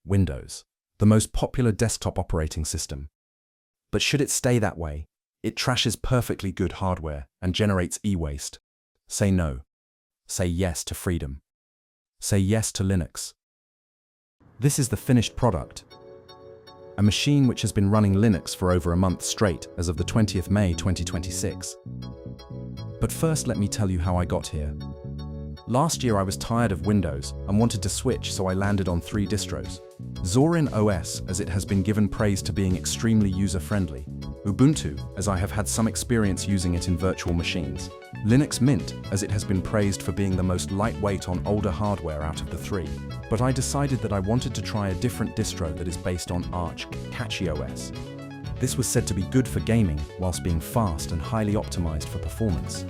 Windows, the most popular desktop operating system. But should it stay that way? It trashes perfectly good hardware and generates e-waste. Say no. Say yes to freedom. Say yes to Linux. This is the finished product. A machine which has been running Linux for over a month straight as of the 20th May 2026. But first let me tell you how I got here. Last year I was tired of Windows and wanted to switch, so I landed on 3 distros. Zorin OS, as it has been given praise to being extremely user-friendly. Ubuntu, as I have had some experience using it in virtual machines. Linux Mint, as it has been praised for being the most lightweight on older hardware out of the 3. But I decided that I wanted to try a different distro that is based on Arch, Catchy OS. This was said to be good for gaming, whilst being fast and highly optimized for performance.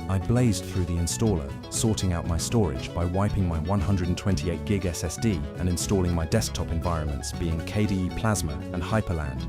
I blazed through the installer, sorting out my storage by wiping my 128 gig SSD and installing my desktop environments being KDE Plasma and Hyperland.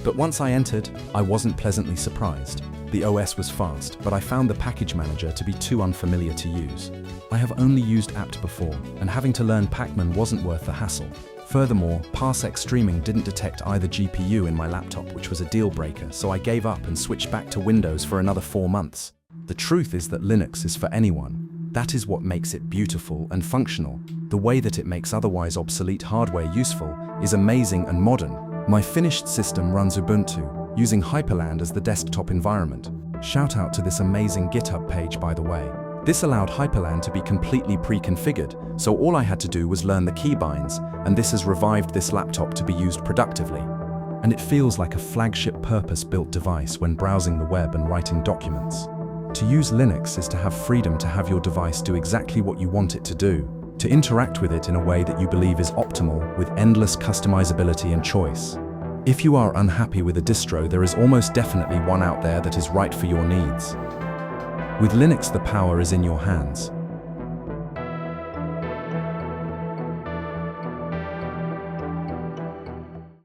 But once I entered, I wasn't pleasantly surprised. The OS was fast, but I found the package manager to be too unfamiliar to use. I have only used apt before, and having to learn Pacman wasn't worth the hassle. Furthermore, Parsec streaming didn't detect either GPU in my laptop, which was a deal breaker, so I gave up and switched back to Windows for another 4 months. The truth is that Linux is for anyone. That is what makes it beautiful and functional. The way that it makes otherwise obsolete hardware useful is amazing and modern. My finished system runs Ubuntu, using Hyperland as the desktop environment. Shout out to this amazing GitHub page, by the way. This allowed Hyperland to be completely pre-configured, so all I had to do was learn the keybinds, and this has revived this laptop to be used productively. And it feels like a flagship purpose-built device when browsing the web and writing documents. To use Linux is to have freedom to have your device do exactly what you want it to do, to interact with it in a way that you believe is optimal with endless customizability and choice. If you are unhappy with a distro, there is almost definitely one out there that is right for your needs. With Linux, the power is in your hands.